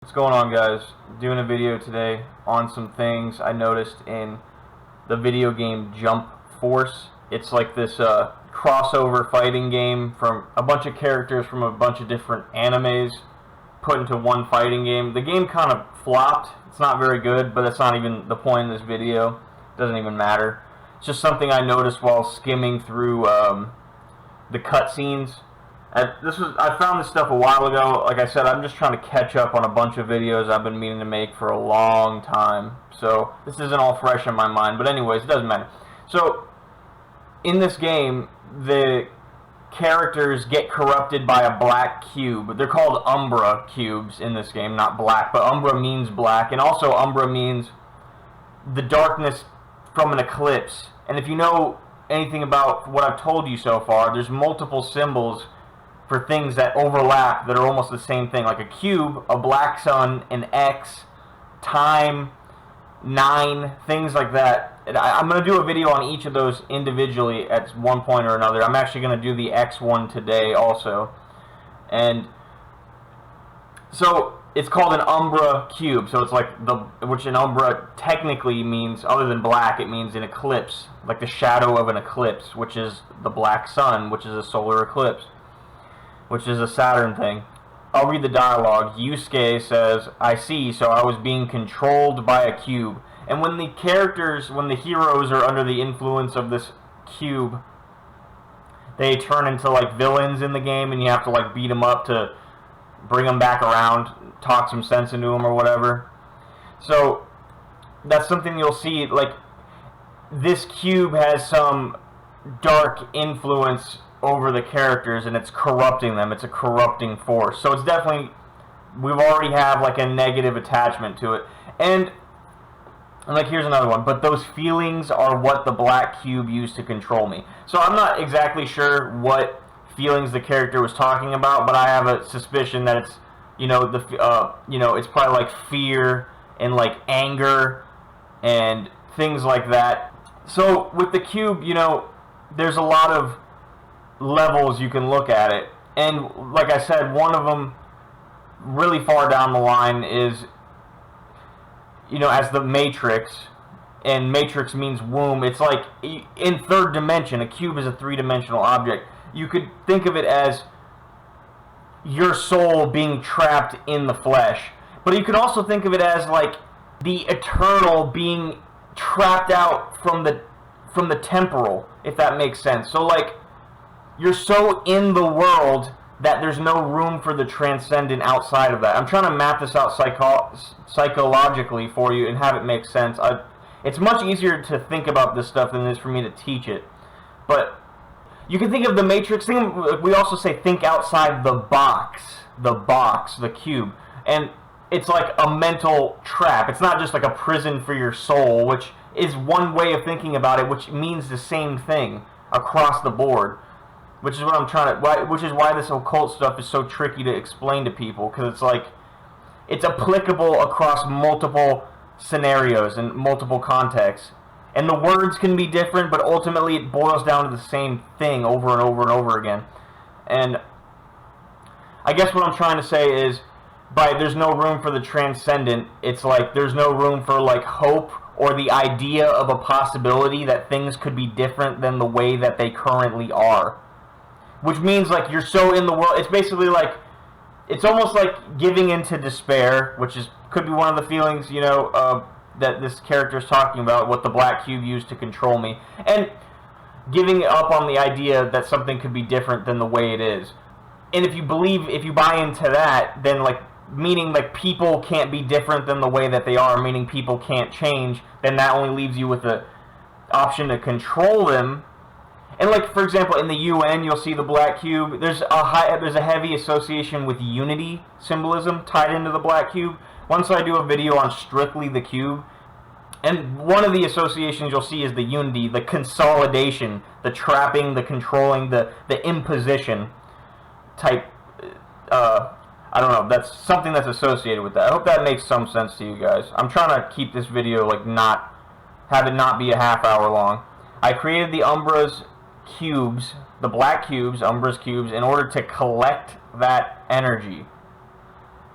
What's going on, guys? Doing a video today on some things I noticed in the video game Jump Force. It's like this crossover fighting game from a bunch of characters from a bunch of different animes put into one fighting game. The game kind of flopped. It's not very good, but that's not even the point of this video. It doesn't even matter. It's just something I noticed while skimming through the cutscenes. I found this stuff a while ago. Like I said, I'm just trying to catch up on a bunch of videos I've been meaning to make for a long time. So this isn't all fresh in my mind. But anyways, it doesn't matter. So in this game, the characters get corrupted by a black cube. They're called Umbra cubes in this game, not black. But Umbra means black. And also Umbra means the darkness from an eclipse. And if you know anything about what I've told you so far, there's multiple symbols for things that overlap that are almost the same thing, like a cube, a black sun, an X, time, 9, things like that. I'm going to do a video on each of those individually at one point or another. I'm actually going to do the X one today also. And so it's called an Umbra cube. So it's like which an Umbra technically means, other than black, it means an eclipse, like the shadow of an eclipse, which is the black sun, which is a solar eclipse, which is a Saturn thing. I'll read the dialogue. Yusuke says, "I see, so I was being controlled by a cube." And when the heroes are under the influence of this cube, they turn into like villains in the game, and you have to like beat them up to bring them back around, talk some sense into them or whatever. So that's something you'll see. Like, this cube has some dark influence over the characters, and it's corrupting them. It's a corrupting force. So it's definitely, we already have like a negative attachment to it. And like, here's another one. But those feelings are what the black cube used to control me. So I'm not exactly sure what feelings the character was talking about, but I have a suspicion that it's, it's probably like fear and like anger and things like that. So with the cube, there's a lot of levels you can look at it, and like I said, one of them really far down the line is, as the Matrix, and Matrix means womb. It's like in third dimension. A cube is a three-dimensional object. You could think of it as your soul being trapped in the flesh, but you could also think of it as like the eternal being trapped out from the temporal, if that makes sense. So like, you're so in the world that there's no room for the transcendent outside of that. I'm trying to map this out psychologically for you and have it make sense. It's much easier to think about this stuff than it is for me to teach it. But you can think of the Matrix. We also say think outside the box, the cube. And it's like a mental trap. It's not just like a prison for your soul, which is one way of thinking about it, which means the same thing across the board. Which is what I'm trying to, which is why this occult stuff is so tricky to explain to people, because it's like, it's applicable across multiple scenarios and multiple contexts. And the words can be different, but ultimately it boils down to the same thing over and over and over again. And I guess what I'm trying to say is, by there's no room for the transcendent, it's like there's no room for like hope or the idea of a possibility that things could be different than the way that they currently are. Which means like you're so in the world, it's basically like, it's almost like giving into despair, which could be one of the feelings, that this character is talking about, what the black cube used to control me. And giving up on the idea that something could be different than the way it is. And if you buy into that, then like, meaning like people can't be different than the way that they are, meaning people can't change, then that only leaves you with the option to control them. And like, for example, in the UN, you'll see the black cube. There's a heavy association with unity symbolism tied into the black cube. Once I do a video on strictly the cube, and one of the associations you'll see is the unity, the consolidation, the trapping, the controlling, the imposition type. I don't know. That's something that's associated with that. I hope that makes some sense to you guys. I'm trying to keep this video like have it not be a half hour long. I created the Umbra's cubes, the black cubes, Umbra's cubes, in order to collect that energy,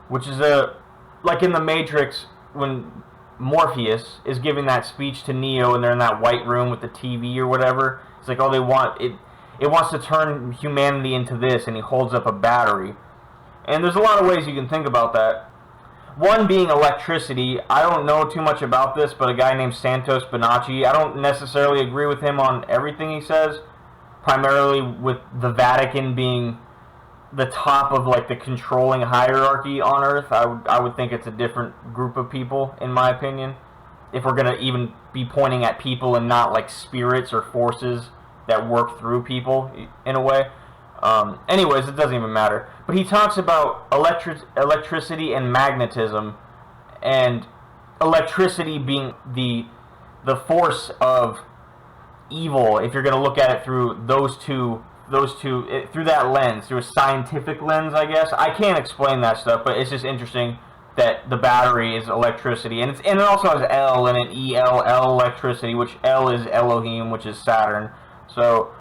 which is like in the Matrix, when Morpheus is giving that speech to Neo and they're in that white room with the TV or whatever, it's like, oh, they want it. It wants to turn humanity into this, and he holds up a battery. And there's a lot of ways you can think about that. One being electricity. I don't know too much about this, but a guy named Santos Bonacci, I don't necessarily agree with him on everything he says, primarily with the Vatican being the top of like the controlling hierarchy on Earth. I would think it's a different group of people, in my opinion, if we're going to even be pointing at people and not like spirits or forces that work through people in a way. Anyways, it doesn't even matter. But he talks about electricity and magnetism, and electricity being the force of evil, if you're going to look at it through through that lens, through a scientific lens, I guess. I can't explain that stuff, but it's just interesting that the battery is electricity, and it also has L and an EL, electricity, which L is Elohim, which is Saturn. So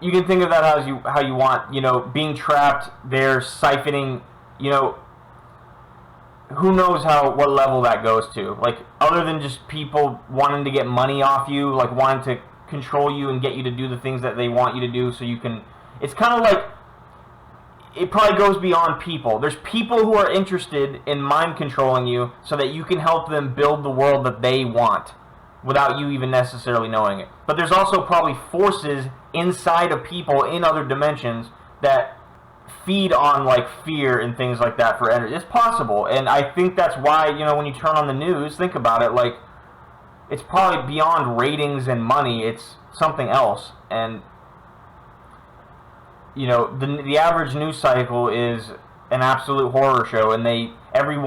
you can think of that how you want, you know, being trapped there, siphoning, you know, who knows what level that goes to. Like, other than just people wanting to get money off you, like wanting to control you and get you to do the things that they want you to do so you can, it's kind of like, it probably goes beyond people. There's people who are interested in mind controlling you so that you can help them build the world that they want without you even necessarily knowing it. But there's also probably forces inside of people in other dimensions that feed on like fear and things like that for energy. It's possible, and I think that's why, you know, when you turn on the news, think about it, like, it's probably beyond ratings and money. It's something else. And you know, the average news cycle is an absolute horror show, and they every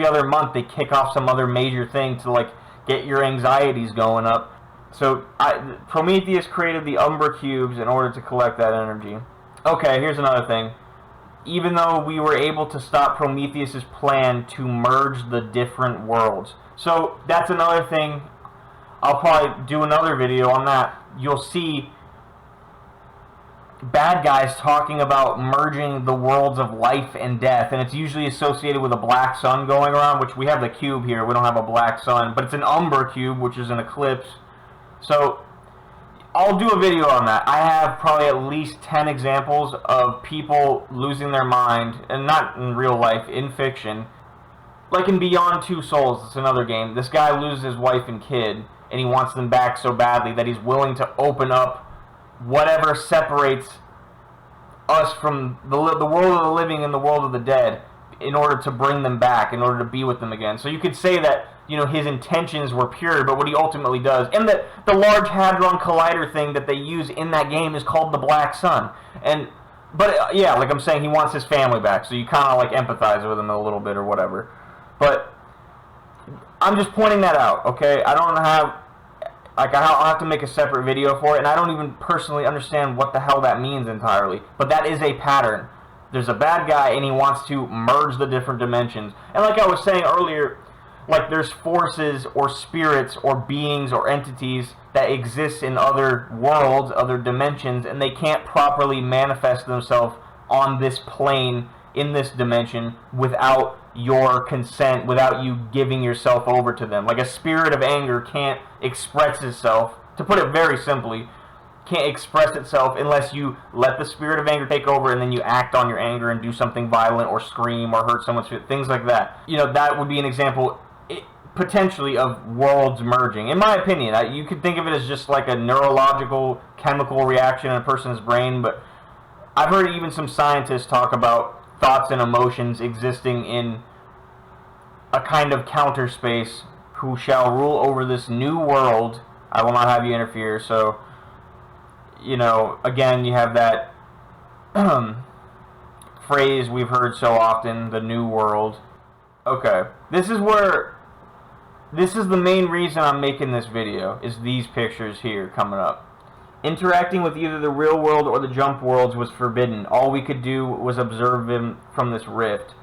other month they kick off some other major thing to like get your anxieties going up. So Prometheus created the Umbra cubes in order to collect that energy. Okay, here's another thing. Even though we were able to stop Prometheus's plan to merge the different worlds. So that's another thing. I'll probably do another video on that. You'll see bad guys talking about merging the worlds of life and death, and it's usually associated with a black sun going around, which we have the cube here. We don't have a black sun, but it's an Umbra cube, which is an eclipse. So I'll do a video on that. I have probably at least 10 examples of people losing their mind, and not in real life, in fiction. Like in Beyond Two Souls, it's another game. This guy loses his wife and kid, and he wants them back so badly that he's willing to open up whatever separates us from the world of the living and the world of the dead in order to bring them back, in order to be with them again. So you could say that, you know, his intentions were pure, but what he ultimately does, and the Large Hadron Collider thing that they use in that game is called the Black Sun. But yeah, like I'm saying, he wants his family back, so you kind of like empathize with him a little bit or whatever. But I'm just pointing that out, okay? I don't have, like, I'll have to make a separate video for it, and I don't even personally understand what the hell that means entirely. But that is a pattern. There's a bad guy, and he wants to merge the different dimensions. And like I was saying earlier, like, there's forces or spirits or beings or entities that exist in other worlds, other dimensions, and they can't properly manifest themselves on this plane, in this dimension, without your consent, without you giving yourself over to them. Like, a spirit of anger can't express itself, to put it very simply, can't express itself unless you let the spirit of anger take over, and then you act on your anger and do something violent or scream or hurt someone's feelings, things like that. You know, that would be an example potentially of worlds merging. In my opinion, you could think of it as just like a neurological chemical reaction in a person's brain, but I've heard even some scientists talk about thoughts and emotions existing in a kind of counter space who shall rule over this new world. I will not have you interfere. So, you know, again, you have that phrase we've heard so often, the new world. Okay, this is the main reason I'm making this video, is these pictures here coming up. Interacting with either the real world or the jump worlds was forbidden. All we could do was observe him from this rift.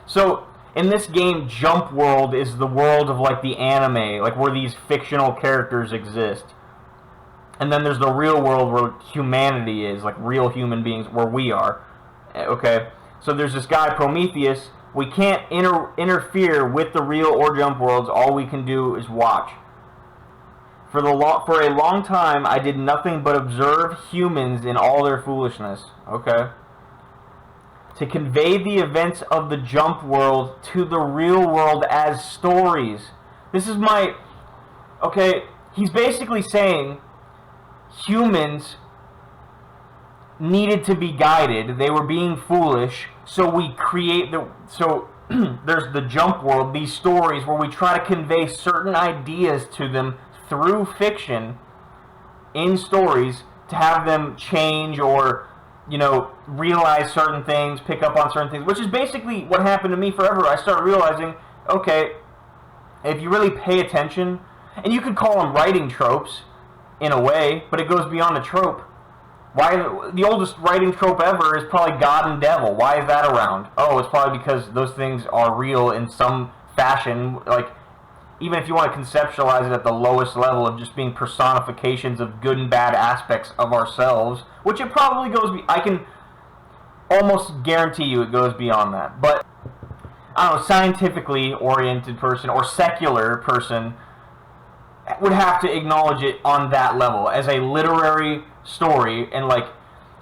So, in this game, Jump World is the world of, like, the anime, like, where these fictional characters exist. And then there's the real world where humanity is, like, real human beings, where we are. Okay? So there's this guy, Prometheus, We can't interfere with the real or jump worlds. All we can do is watch. For a long time, I did nothing but observe humans in all their foolishness. Okay. To convey the events of the jump world to the real world as stories. This is my... Okay, he's basically saying humans needed to be guided. They were being foolish, so we create the... So there's the jump world, these stories where we try to convey certain ideas to them through fiction in stories to have them change or, you know, realize certain things, pick up on certain things, which is basically what happened to me forever. I started realizing, okay, if you really pay attention, and you could call them writing tropes in a way, but it goes beyond a trope. Why the oldest writing trope ever is probably God and devil. Why is that around? Oh, it's probably because those things are real in some fashion. Like, even if you want to conceptualize it at the lowest level of just being personifications of good and bad aspects of ourselves, which it probably goes. I can almost guarantee you it goes beyond that. But I don't know, scientifically oriented person or secular person would have to acknowledge it on that level as a literary story. And like,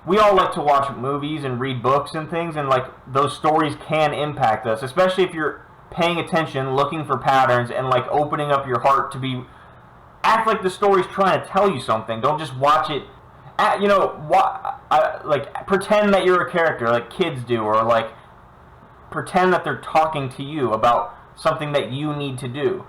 we all like to watch movies and read books and things, and like those stories can impact us, especially if you're paying attention, looking for patterns, and like opening up your heart to be... Act like the story's trying to tell you something. Don't just watch it. You know, like pretend that you're a character, like kids do, or like pretend that they're talking to you about something that you need to do.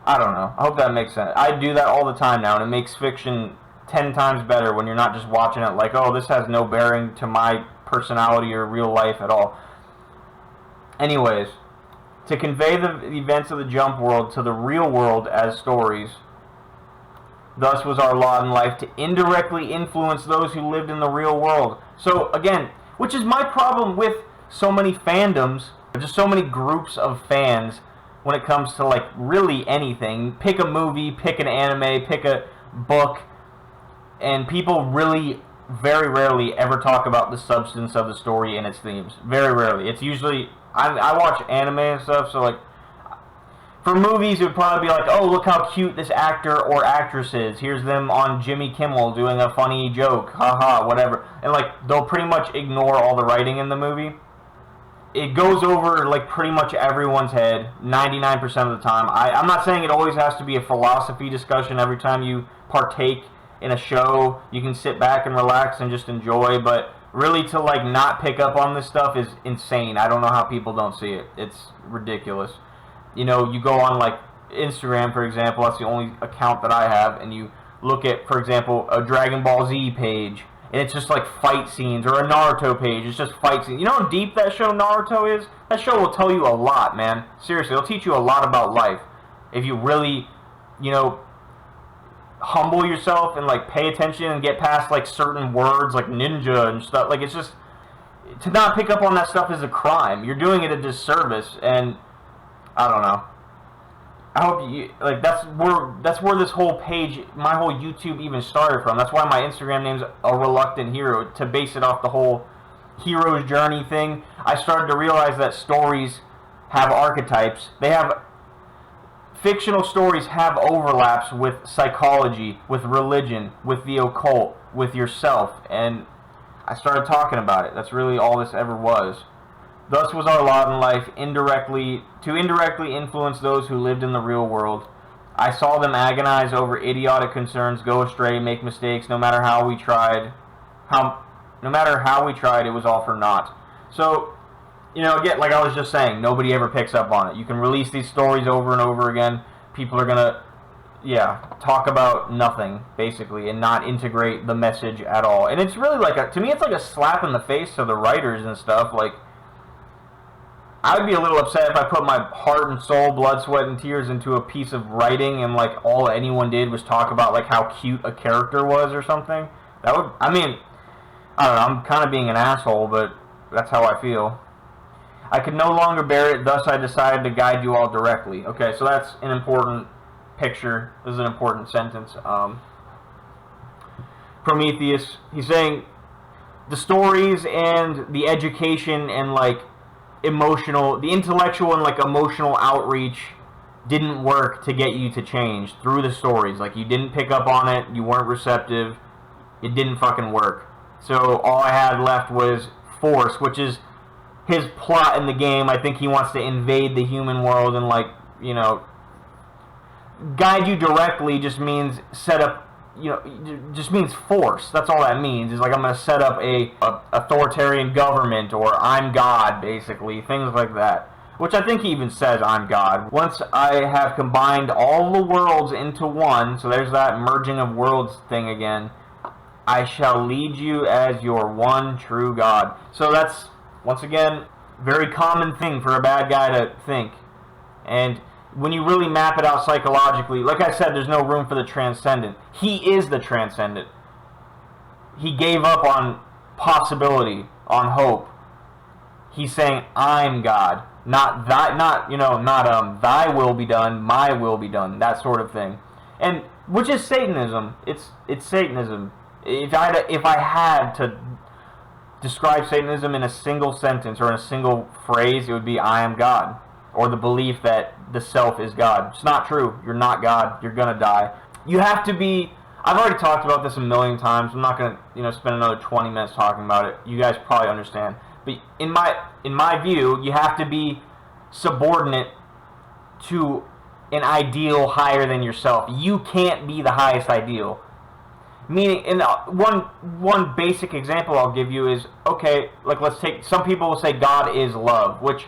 I don't know. I hope that makes sense. I do that all the time now, and it makes fiction 10 times better when you're not just watching it like, oh, this has no bearing to my personality or real life at all. Anyways, to convey the events of the jump world to the real world as stories, thus was our lot in life to indirectly influence those who lived in the real world. So, again, which is my problem with so many fandoms, just so many groups of fans when it comes to, like, really anything. Pick a movie, pick an anime, pick a book, and people really very rarely ever talk about the substance of the story and its themes. Very rarely. It's usually... I watch anime and stuff, so, like, for movies, it would probably be like, oh, look how cute this actor or actress is. Here's them on Jimmy Kimmel doing a funny joke. Haha, whatever. And, like, they'll pretty much ignore all the writing in the movie. It goes over, like, pretty much everyone's head 99% of the time. I'm not saying it always has to be a philosophy discussion every time you partake in a show. You can sit back and relax and just enjoy, but really to, like, not pick up on this stuff is insane. I don't know how people don't see it. It's ridiculous. You know, you go on, like, Instagram, for example. That's the only account that I have, and you look at, for example, a Dragon Ball Z page, and it's just like fight scenes, or a Naruto page, it's just fight scenes. You know how deep that show Naruto is? That show will tell you a lot, man. Seriously, it'll teach you a lot about life. If you really, you know, humble yourself and, like, pay attention and get past, like, certain words, like ninja and stuff. Like, it's just... To not pick up on that stuff is a crime. You're doing it a disservice, and... I don't know. I hope you... Like, that's where this whole page, my whole YouTube even started from. That's why my Instagram name's A Reluctant Hero, to base it off the whole hero's journey thing. I started to realize that stories have archetypes. They have... Fictional stories have overlaps with psychology, with religion, with the occult, with yourself, and I started talking about it. That's really all this ever was. Thus was our lot in life, to indirectly influence those who lived in the real world. I saw them agonize over idiotic concerns, go astray, make mistakes, no matter how we tried. No matter how we tried, it was all for naught. So, you know, again, like I was just saying, nobody ever picks up on it. You can release these stories over and over again. People are gonna, talk about nothing, basically, and not integrate the message at all. And it's really like, to me, it's like a slap in the face to the writers and stuff. Like, I would be a little upset if I put my heart and soul, blood, sweat, and tears into a piece of writing and, like, all anyone did was talk about, like, how cute a character was or something. That would, I mean, I don't know, I'm kind of being an asshole, but that's how I feel. I could no longer bear it, thus I decided to guide you all directly. Okay, so that's an important picture. This is an important sentence. Prometheus, he's saying the stories and the education and, like, emotional, the intellectual and like emotional outreach didn't work to get you to change through the stories. Like, you didn't pick up on it, you weren't receptive, it didn't fucking work. So all I had left was force, which is his plot in the game. I think he wants to invade the human world and, like, you know, guide you directly just means set up, you know, just means force. That's all that means. Is like, I'm going to set up a authoritarian government, or I'm God, basically. Things like that. Which I think he even says, I'm God. Once I have combined all the worlds into one, so there's that merging of worlds thing again, I shall lead you as your one true God. So that's, once again, very common thing for a bad guy to think. And when you really map it out psychologically, like I said, there's no room for the transcendent. He is the transcendent. He gave up on possibility, on hope. He's saying, I'm God. Not that, not, you know, not thy will be done, my will be done, that sort of thing. And which is Satanism. It's Satanism. If I had to describe Satanism in a single sentence or in a single phrase, it would be, I am God. Or the belief that the self is God. It's not true. You're not God. You're gonna die. You have to be, I've already talked about this a million times. I'm not gonna, you know, spend another 20 minutes talking about it. You guys probably understand. But in my view, you have to be subordinate to an ideal higher than yourself. You can't be the highest ideal. Meaning, and one basic example I'll give you is, okay, like, let's take, some people will say God is love, which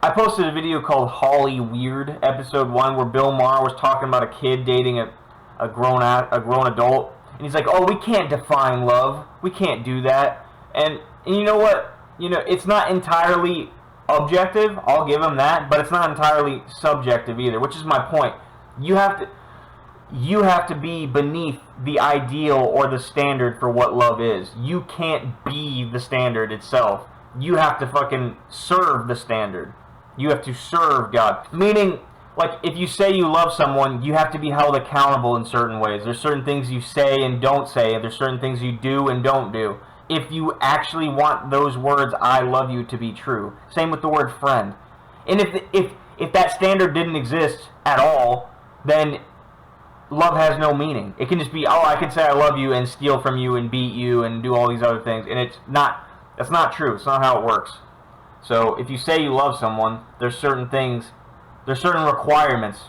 I posted a video called Holly Weird, episode 1, where Bill Maher was talking about a kid dating a grown adult, and he's like, oh, we can't define love, we can't do that. And you know what? You know, it's not entirely objective, I'll give him that, but it's not entirely subjective either, which is my point. You have to be beneath the ideal or the standard for what love is. You can't be the standard itself. You have to fucking serve the standard. You have to serve God. Meaning, like, if you say you love someone, you have to be held accountable in certain ways. There's certain things you say and don't say, and there's certain things you do and don't do. If you actually want those words, I love you, to be true. Same with the word friend. And if that standard didn't exist at all, then love has no meaning. It can just be, oh, I can say I love you and steal from you and beat you and do all these other things. And that's not true. It's not how it works. So if you say you love someone, there's certain things, there's certain requirements.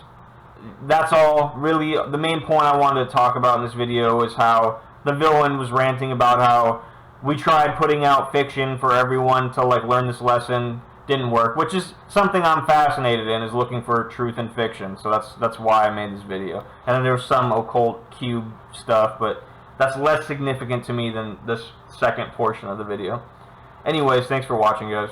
That's all really. The main point I wanted to talk about in this video is how the villain was ranting about how we tried putting out fiction for everyone to, like, learn this lesson. Didn't work, which is something I'm fascinated in, is looking for truth in fiction. So that's why I made this video. And then there's some occult cube stuff, but that's less significant to me than this second portion of the video. Anyways, thanks for watching, guys.